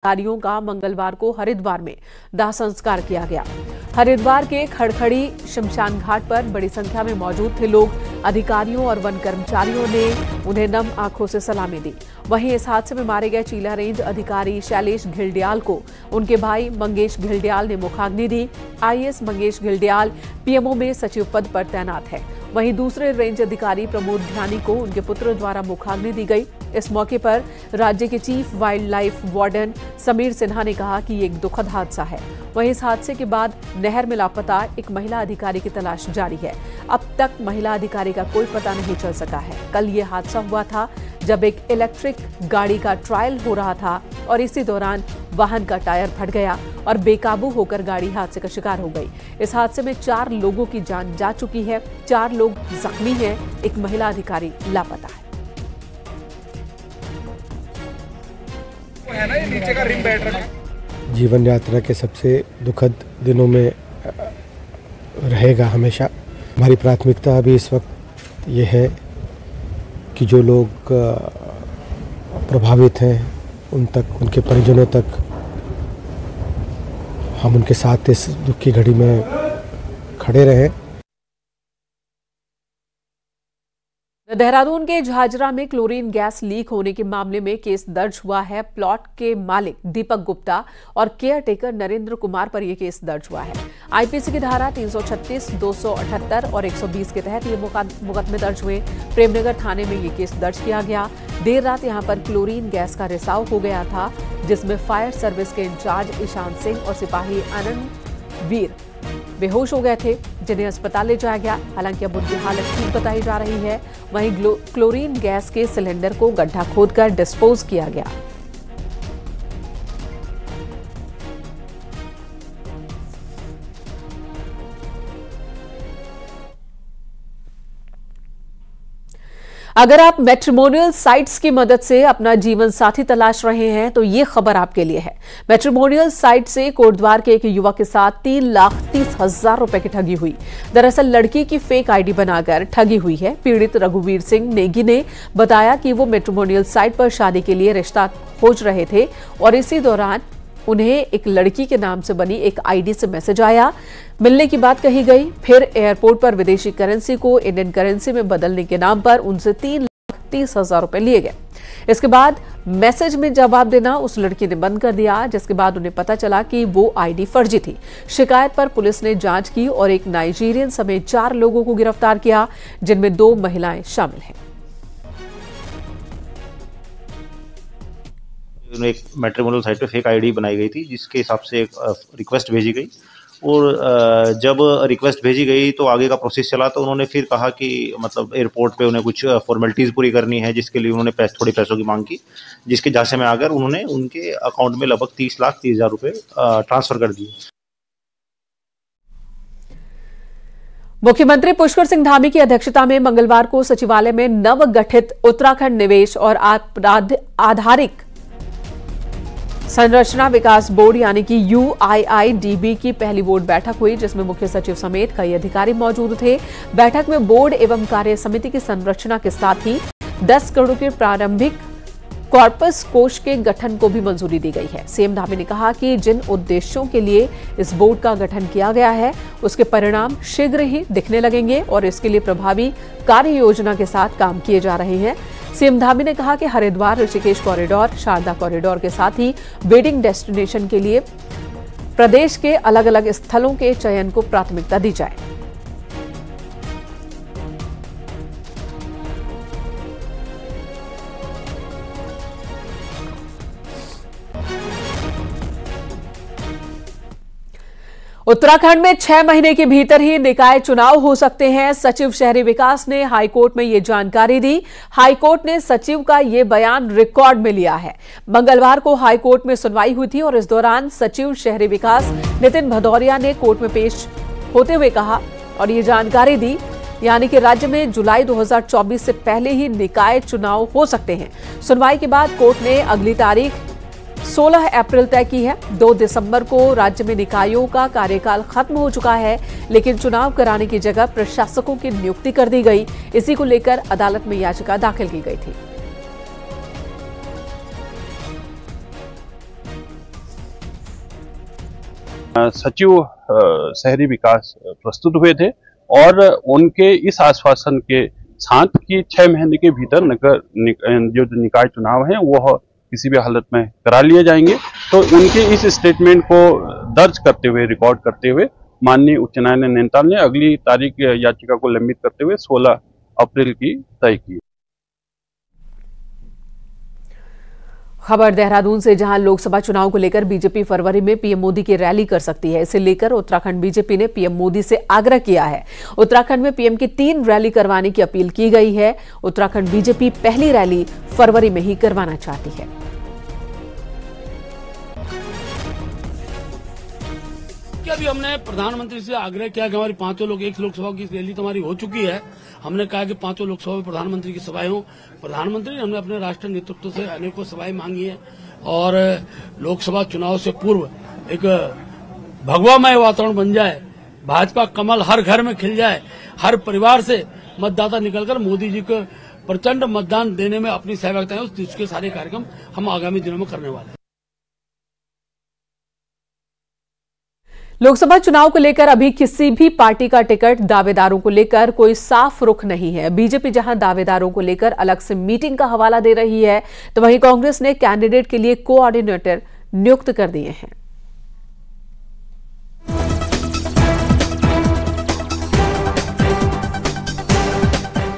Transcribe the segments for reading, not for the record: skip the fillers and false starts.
अधिकारियों का मंगलवार को हरिद्वार में दाह संस्कार किया गया। हरिद्वार के खड़खड़ी शमशान घाट पर बड़ी संख्या में मौजूद थे लोग। अधिकारियों और वन कर्मचारियों ने उन्हें नम आंखों से सलामी दी। वहीं इस हादसे में मारे गए चीला रेंज अधिकारी शैलेश घिल्डियाल को उनके भाई मंगेश घिल्डियाल ने मुखाग्नि दी। आईएएस मंगेश घिल्डियाल पीएमओ में सचिव पद पर तैनात है। वहीं दूसरे रेंज अधिकारी प्रमोद ध्यानी को उनके पुत्र द्वारा मुखाग्नि दी गई। इस मौके पर राज्य के chief wild life warden Sameer Sinha ने कहा कि ये एक दुखद हादसा है। वहीं इस हादसे के बाद नहर में लापता एक महिला अधिकारी की तलाश जारी है। अब तक महिला अधिकारी का कोई पता नहीं चल सका है। कल ये हादसा हुआ था जब एक इलेक्ट्रिक गाड़ी का ट्रायल हो रहा था और इसी दौरान वाहन का टायर फट गया और बेकाबू होकर गाड़ी हादसे का शिकार हो गई। इस हादसे में 4 लोगों की जान जा चुकी है, 4 लोग जख्मी हैं, एक महिला अधिकारी लापता है। नीचे का रिम बैठ रहा। जीवन यात्रा के सबसे दुखद दिनों में रहेगा हमेशा। हमारी प्राथमिकता अभी इस वक्त ये है कि जो लोग प्रभावित हैं उन तक, उनके परिजनों तक हम उनके साथ इस दुख की घड़ी में खड़े रहें। देहरादून के झाझरा में क्लोरीन गैस लीक होने के मामले में केस दर्ज हुआ है। प्लॉट के मालिक दीपक गुप्ता और केयर टेकर नरेंद्र कुमार पर यह केस दर्ज हुआ है। आईपीसी की धारा 336, 278 और 120 के तहत ये मुकदमे दर्ज हुए। प्रेमनगर थाने में ये केस दर्ज किया गया। देर रात यहां पर क्लोरीन गैस का रिसाव हो गया था, जिसमें फायर सर्विस के इंचार्ज ईशान सिंह और सिपाही आनंद वीर बेहोश हो गए थे, जिन्हें अस्पताल ले जाया गया। हालांकि अब उनकी हालत ठीक बताई जा रही है। वहीं क्लोरीन गैस के सिलेंडर को गड्ढा खोदकर डिस्पोज किया गया। अगर आप मैट्रिमोनियल साइट्स की मदद से अपना जीवन साथी तलाश रहे हैं तो ये खबर आपके लिए है। मैट्रिमोनियल साइट से कोटद्वार के एक युवक के साथ 3,30,000 रुपए की ठगी हुई। दरअसल लड़की की फेक आईडी बनाकर ठगी हुई है। पीड़ित रघुवीर सिंह नेगी ने बताया कि वो मैट्रिमोनियल साइट पर शादी के लिए रिश्ता खोज रहे थे और इसी दौरान उन्हें एक लड़की के नाम से बनी एक आईडी से मैसेज आया। मिलने की बात कही गई। फिर एयरपोर्ट पर विदेशी करेंसी को इंडियन करेंसी में बदलने के नाम पर उनसे 3,30,000 रुपए लिए गए। इसके बाद मैसेज में जवाब देना उस लड़की ने बंद कर दिया, जिसके बाद उन्हें पता चला कि वो आईडी फर्जी थी। शिकायत पर पुलिस ने जांच की और एक नाइजीरियन समेत 4 लोगों को गिरफ्तार किया, जिनमें 2 महिलाएं शामिल हैं। एक मैट्रिमोनियल साइट पे फेक आईडी बनाई गई थी, जिसके हिसाब से एक रिक्वेस्ट भेजी गई और जब रिक्वेस्ट भेजी गई तो आगे का प्रोसेस चला। तो उन्होंने फिर कहा कि मतलब एयरपोर्ट पे उन्हें कुछ फॉर्मेलिटीज़ पूरी करनी है, जिसके लिए उन्होंने थोड़ी पैसों की मांग की, जिसके जांच में आकर उन्होंने उनके अकाउंट में लगभग 30,30,000 रुपये ट्रांसफ़र कर दिए। मुख्यमंत्री पुष्कर सिंह धामी की अध्यक्षता में मंगलवार को सचिवालय में नवगठित उत्तराखंड निवेश और आधारिक संरचना विकास बोर्ड यानी कि UIIDB की पहली बोर्ड बैठक हुई, जिसमें मुख्य सचिव समेत कई अधिकारी मौजूद थे। बैठक में बोर्ड एवं कार्य समिति की संरचना के साथ ही 10 करोड़ के प्रारंभिक कॉर्पस कोष के गठन को भी मंजूरी दी गई है। सीएम धामी ने कहा कि जिन उद्देश्यों के लिए इस बोर्ड का गठन किया गया है उसके परिणाम शीघ्र ही दिखने लगेंगे और इसके लिए प्रभावी कार्य योजना के साथ काम किए जा रहे हैं। सीएम धामी ने कहा कि हरिद्वार ऋषिकेश कॉरिडोर, शारदा कॉरिडोर के साथ ही वेडिंग डेस्टिनेशन के लिए प्रदेश के अलग अलग स्थलों के चयन को प्राथमिकता दी जाए। उत्तराखंड में 6 महीने के भीतर ही निकाय चुनाव हो सकते हैं। सचिव शहरी विकास ने हाईकोर्ट में ये जानकारी दी। हाईकोर्ट ने सचिव का ये बयान रिकॉर्ड में लिया है। मंगलवार को हाईकोर्ट में सुनवाई हुई थी और इस दौरान सचिव शहरी विकास नितिन भदौरिया ने कोर्ट में पेश होते हुए कहा और ये जानकारी दी, यानी कि राज्य में जुलाई 2024 से पहले ही निकाय चुनाव हो सकते हैं। सुनवाई के बाद कोर्ट ने अगली तारीख 16 अप्रैल तय की है। 2 दिसंबर को राज्य में निकायों का कार्यकाल खत्म हो चुका है, लेकिन चुनाव कराने की जगह प्रशासकों की नियुक्ति कर दी गई। इसी को लेकर अदालत में याचिका दाखिल की गई थी। सचिव शहरी विकास प्रस्तुत हुए थे और उनके इस आश्वासन के साथ कि 6 महीने के भीतर जो निकाय चुनाव है वो किसी भी हालत में करा लिए जाएंगे। तो उनके इस स्टेटमेंट को दर्ज करते हुए, रिकॉर्ड करते हुए माननीय उच्च न्यायालय नैनीताल ने अगली तारीख याचिका को लंबित करते हुए 16 अप्रैल की तय की। खबर देहरादून से, जहां लोकसभा चुनाव को लेकर बीजेपी फरवरी में पीएम मोदी की रैली कर सकती है। इसे लेकर उत्तराखंड बीजेपी ने पीएम मोदी से आग्रह किया है। उत्तराखंड में पीएम की 3 रैली करवाने की अपील की गई है। उत्तराखंड बीजेपी पहली रैली फरवरी में ही करवाना चाहती है। अभी हमने प्रधानमंत्री से आग्रह किया कि हमारी 5 लोग, एक लोकसभा की रैली तो हमारी हो चुकी है। हमने कहा कि 5 लोकसभा में प्रधानमंत्री की सभाएं हो। प्रधानमंत्री ने हमने अपने राष्ट्रीय नेतृत्व से अनेकों सभाएं मांगी है और लोकसभा चुनाव से पूर्व एक भगवामय वातावरण बन जाए, भाजपा कमल हर घर में खिल जाए, हर परिवार से मतदाता निकलकर मोदी जी को प्रचंड मतदान देने में अपनी सहभागिता है, उसके सारे कार्यक्रम हम आगामी दिनों में करने वाले हैं। लोकसभा चुनाव को लेकर अभी किसी भी पार्टी का टिकट दावेदारों को लेकर कोई साफ रुख नहीं है। बीजेपी जहां दावेदारों को लेकर अलग से मीटिंग का हवाला दे रही है, तो वहीं कांग्रेस ने कैंडिडेट के लिए कोऑर्डिनेटर नियुक्त कर दिए हैं।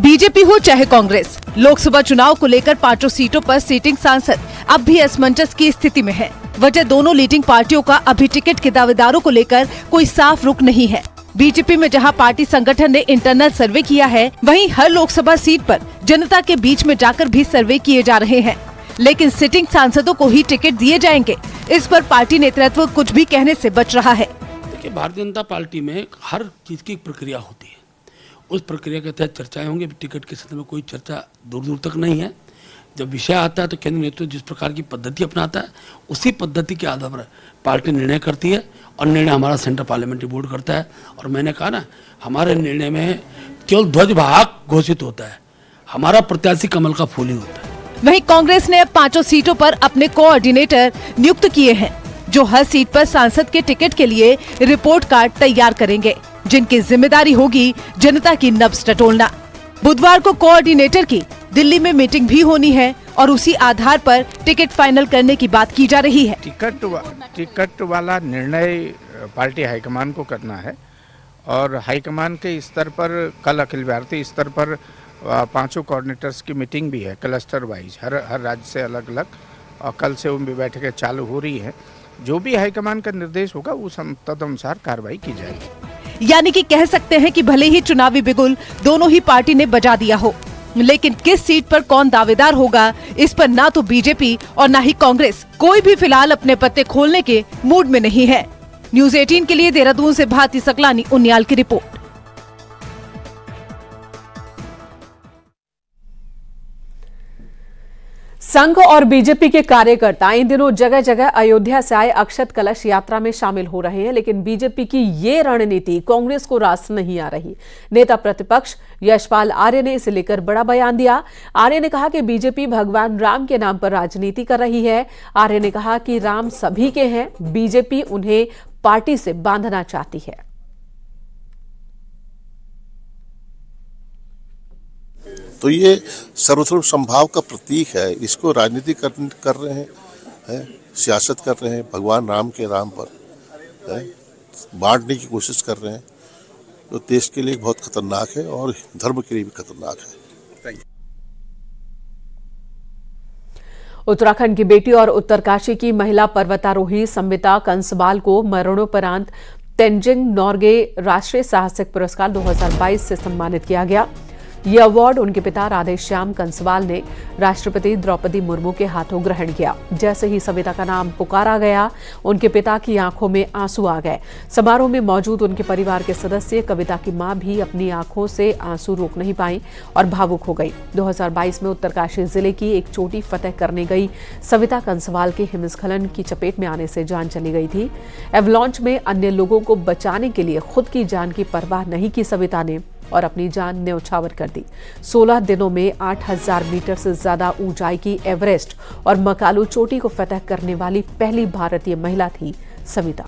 बीजेपी हो चाहे कांग्रेस, लोकसभा चुनाव को लेकर 5 सीटों पर सीटिंग सांसद अब भी असमंजस की स्थिति में है। वजह दोनों लीडिंग पार्टियों का अभी टिकट के दावेदारों को लेकर कोई साफ रुख नहीं है। बीजेपी में जहां पार्टी संगठन ने इंटरनल सर्वे किया है, वहीं हर लोकसभा सीट पर जनता के बीच में जाकर भी सर्वे किए जा रहे हैं, लेकिन सिटिंग सांसदों को ही टिकट दिए जाएंगे, इस पर पार्टी नेतृत्व कुछ भी कहने से बच रहा है। देखिए, भारतीय जनता पार्टी में हर चीज की प्रक्रिया होती है, उस प्रक्रिया के तहत चर्चाएं होंगी। टिकट के संदर्भ में कोई चर्चा दूर दूर तक नहीं है। जब विषय आता है तो केंद्रीय नेतृत्व जिस प्रकार की पद्धति अपनाता है, उसी पद्धति के आधार पर पार्टी निर्णय करती है और निर्णय हमारा सेंट्रल पार्लियामेंट्री बोर्ड करता है। और मैंने कहा ना, हमारे निर्णय में केवल ध्वज वाहक घोषित होता है, हमारा प्रत्याशी कमल का फूल ही होता है। वहीं कांग्रेस ने अब 5 सीटों पर अपने कोऑर्डिनेटर नियुक्त किए हैं, जो हर सीट पर सांसद के टिकट के लिए रिपोर्ट कार्ड तैयार करेंगे, जिनकी जिम्मेदारी होगी जनता की नब्ज टटोलना। बुधवार को कोऑर्डिनेटर की दिल्ली में मीटिंग भी होनी है और उसी आधार पर टिकट फाइनल करने की बात की जा रही है। टिकट वाला निर्णय पार्टी हाईकमान को करना है और हाईकमान के स्तर पर कल अखिल भारतीय स्तर पर 5 कोऑर्डिनेटर्स की मीटिंग भी है, क्लस्टर वाइज, हर राज्य से अलग अलग, और कल से उनकी बैठकें चालू हो रही हैं। जो भी हाईकमान का निर्देश होगा उस तदनुसार कार्रवाई की जाएगी। यानी कि कह सकते हैं कि भले ही चुनावी बिगुल दोनों ही पार्टी ने बजा दिया हो, लेकिन किस सीट पर कौन दावेदार होगा, इस पर ना तो बीजेपी और ना ही कांग्रेस कोई भी फिलहाल अपने पत्ते खोलने के मूड में नहीं है। न्यूज़ 18 के लिए देहरादून से भारती सकलानी उन्याल की रिपोर्ट। संघ और बीजेपी के कार्यकर्ता इन दिनों जगह जगह अयोध्या से आए अक्षत कलश यात्रा में शामिल हो रहे हैं, लेकिन बीजेपी की ये रणनीति कांग्रेस को रास नहीं आ रही। नेता प्रतिपक्ष यशपाल आर्य ने इसे लेकर बड़ा बयान दिया। आर्य ने कहा कि बीजेपी भगवान राम के नाम पर राजनीति कर रही है। आर्य ने कहा कि राम सभी के हैं, बीजेपी उन्हें पार्टी से बांधना चाहती है। तो ये सर्वधर्म संभाव का प्रतीक है। इसको राजनीति कर रहे हैं, सियासत कर रहे हैं, भगवान राम के नाम पर बांटने की कोशिश कर रहे हैं, तो देश के लिए बहुत खतरनाक है और धर्म के लिए भी खतरनाक है। उत्तराखंड की बेटी और उत्तरकाशी की महिला पर्वतारोही संबिता कंसवाल को मरणोपरांत तेंजिंग नोर्गे राष्ट्रीय साहसिक पुरस्कार 2022 से सम्मानित किया गया। ये अवार्ड उनके पिता राधेश्याम कंसवाल ने राष्ट्रपति द्रौपदी मुर्मू के हाथों ग्रहण किया। जैसे ही सविता का नाम पुकारा गया, उनके पिता की आंखों में आंसू आ गए। समारोह में मौजूद उनके परिवार के सदस्य, कविता की मां भी अपनी आंखों से आंसू रोक नहीं पाई और भावुक हो गई। 2022 में उत्तरकाशी जिले की एक चोटी फतेह करने गई सविता कंसवाल के हिमस्खलन की चपेट में आने से जान चली गई थी। एवलॉन्च में अन्य लोगों को बचाने के लिए खुद की जान की परवाह नहीं की सविता ने और अपनी जान न्यौछावर कर दी। 16 दिनों में 8000 मीटर से ज्यादा ऊंचाई की एवरेस्ट और मकालू चोटी को फतह करने वाली पहली भारतीय महिला थी सविता।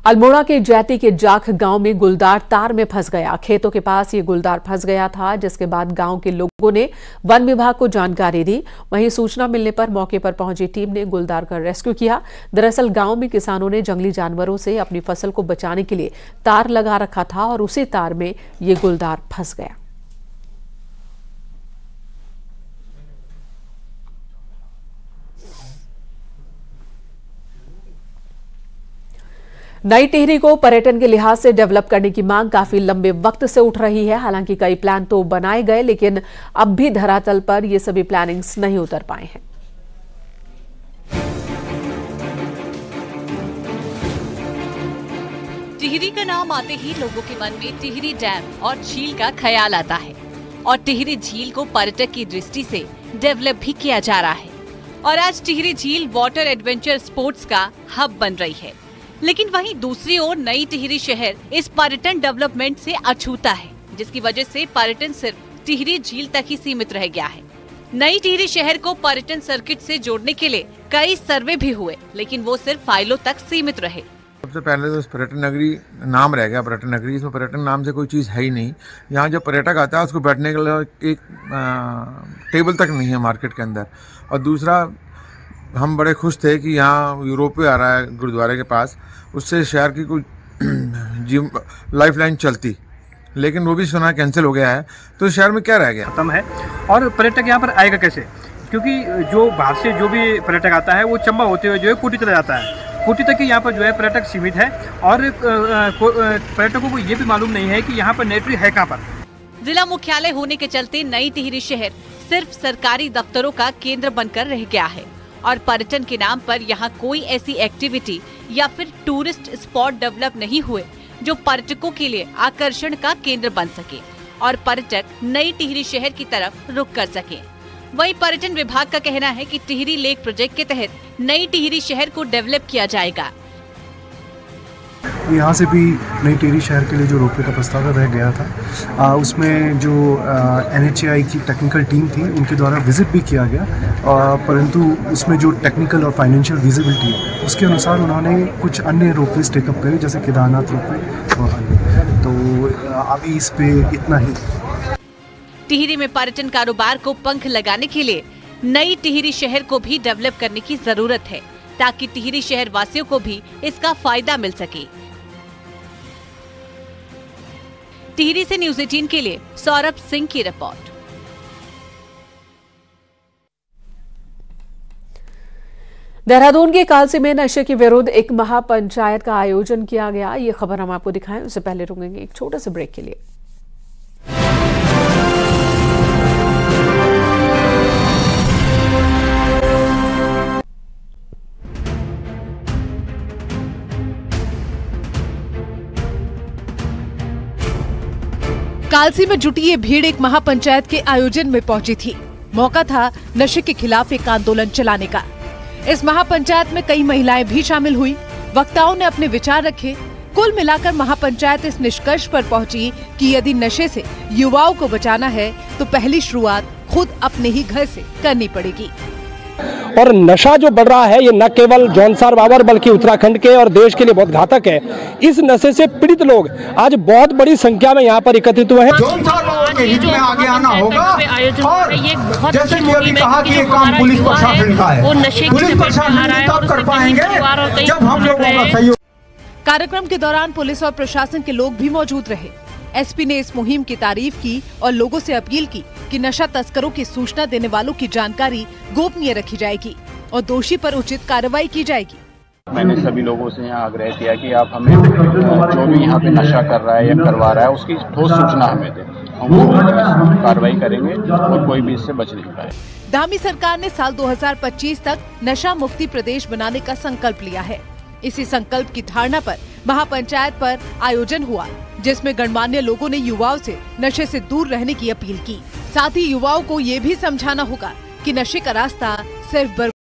अल्मोड़ा के जैती के जाख गांव में गुलदार तार में फंस गया। खेतों के पास ये गुलदार फंस गया था, जिसके बाद गांव के लोगों ने वन विभाग को जानकारी दी। वहीं सूचना मिलने पर मौके पर पहुंची टीम ने गुलदार का रेस्क्यू किया। दरअसल गांव में किसानों ने जंगली जानवरों से अपनी फसल को बचाने के लिए तार लगा रखा था और उसी तार में ये गुलदार फंस गया। नई टिहरी को पर्यटन के लिहाज से डेवलप करने की मांग काफी लंबे वक्त से उठ रही है। हालांकि कई प्लान तो बनाए गए, लेकिन अब भी धरातल पर ये सभी प्लानिंग्स नहीं उतर पाए हैं। टिहरी का नाम आते ही लोगों के मन में टिहरी डैम और झील का ख्याल आता है और टिहरी झील को पर्यटक की दृष्टि से डेवलप भी किया जा रहा है। और आज टिहरी झील वाटर एडवेंचर स्पोर्ट्स का हब बन रही है। लेकिन वहीं दूसरी ओर नई टिहरी शहर इस पर्यटन डेवलपमेंट से अछूता है, जिसकी वजह से पर्यटन सिर्फ टिहरी झील तक ही सीमित रह गया है। नई टिहरी शहर को पर्यटन सर्किट से जोड़ने के लिए कई सर्वे भी हुए, लेकिन वो सिर्फ फाइलों तक सीमित रहे। सबसे पहले तो पर्यटन नगरी नाम रह गया, पर्यटन नगरी। इसमें पर्यटन नाम से कोई चीज़ है ही नहीं। यहाँ जब पर्यटक आता है उसको बैठने के लिए एक टेबल तक नहीं है मार्केट के अंदर। और दूसरा, हम बड़े खुश थे कि यहाँ यूरोपे आ रहा है गुरुद्वारे के पास, उससे शहर की कोई लाइफलाइन चलती, लेकिन वो भी सुना कैंसिल हो गया है। तो शहर में क्या रह गया? खत्म है। और पर्यटक यहाँ पर आएगा कैसे? क्योंकि जो बाहर से जो भी पर्यटक आता है वो चंबा होते हुए जो है कोटी चला जाता है। कोटी तक ही यहाँ पर जो है पर्यटक सीमित है और पर्यटकों को ये भी मालूम नहीं है कि यहाँ पर नेटरी है कहाँ पर। जिला मुख्यालय होने के चलते नई टिहरी शहर सिर्फ सरकारी दफ्तरों का केंद्र बनकर रह गया है और पर्यटन के नाम पर यहाँ कोई ऐसी एक्टिविटी या फिर टूरिस्ट स्पॉट डेवलप नहीं हुए जो पर्यटकों के लिए आकर्षण का केंद्र बन सके और पर्यटक नई टिहरी शहर की तरफ रुख कर सके। वहीं पर्यटन विभाग का कहना है कि टिहरी लेक प्रोजेक्ट के तहत नई टिहरी शहर को डेवलप किया जाएगा। यहाँ से भी नई टिहरी शहर के लिए जो रोपवे का प्रस्ताव रह गया था, उसमें जो NHAI की टेक्निकल टीम थी उनके द्वारा विजिट भी किया गया, परंतु उसमें जो टेक्निकल और फाइनेंशियल विजिबिलिटी है उसके अनुसार उन्होंने कुछ अन्य रोपवे टेकअप करे, जैसे केदारनाथ रोपवे और अन्य। तो अभी इस पे इतना ही। टिहरी में पर्यटन कारोबार को पंख लगाने के लिए नई टिहरी शहर को भी डेवलप करने की जरूरत है, ताकि टिहरी शहर वासियों को भी इसका फायदा मिल सके। टिहरी से न्यूज़ 18 के लिए सौरभ सिंह की रिपोर्ट। देहरादून के कालसी में नशे के विरुद्ध एक महापंचायत का आयोजन किया गया। ये खबर हम आपको दिखाएं, उससे पहले रुकेंगे एक छोटे से ब्रेक के लिए। कालसी में जुटी ये भीड़ एक महापंचायत के आयोजन में पहुंची थी। मौका था नशे के खिलाफ एक आंदोलन चलाने का। इस महापंचायत में कई महिलाएं भी शामिल हुई। वक्ताओं ने अपने विचार रखे। कुल मिलाकर महापंचायत इस निष्कर्ष पर पहुंची कि यदि नशे से युवाओं को बचाना है तो पहली शुरुआत खुद अपने ही घर से करनी पड़ेगी। और नशा जो बढ़ रहा है ये न केवल जौनसार बाबर बल्कि उत्तराखंड के और देश के लिए बहुत घातक है। इस नशे से पीड़ित लोग आज बहुत बड़ी संख्या में यहाँ पर एकत्रित हुए हैं। जौनसार बाबर के हित में आगे आना होगा और जैसे कि अभी कहा कि ये काम पुलिस प्रशासन का है, पुलिस प्रशासन तब कर पाएंगे जब हम लोगों का सहयोग। कार्यक्रम के दौरान पुलिस और प्रशासन के लोग भी मौजूद रहे। एसपी ने इस मुहिम की तारीफ की और लोगों से अपील की कि नशा तस्करों की सूचना देने वालों की जानकारी गोपनीय रखी जाएगी और दोषी पर उचित कार्रवाई की जाएगी। मैंने सभी लोगों से यहाँ आग्रह किया कि आप हमें जो भी यहाँ पे नशा कर रहा है या करवा रहा है उसकी ठोस सूचना हमें दें, हम कार्रवाई करेंगे और कोई भी इससे बच नहीं पाए। धामी सरकार ने साल 2025 तक नशा मुक्ति प्रदेश बनाने का संकल्प लिया है। इसी संकल्प की धारणा पर महापंचायत पर आयोजन हुआ, जिसमें गणमान्य लोगों ने युवाओं से नशे से दूर रहने की अपील की। साथ ही युवाओं को ये भी समझाना होगा कि नशे का रास्ता सिर्फ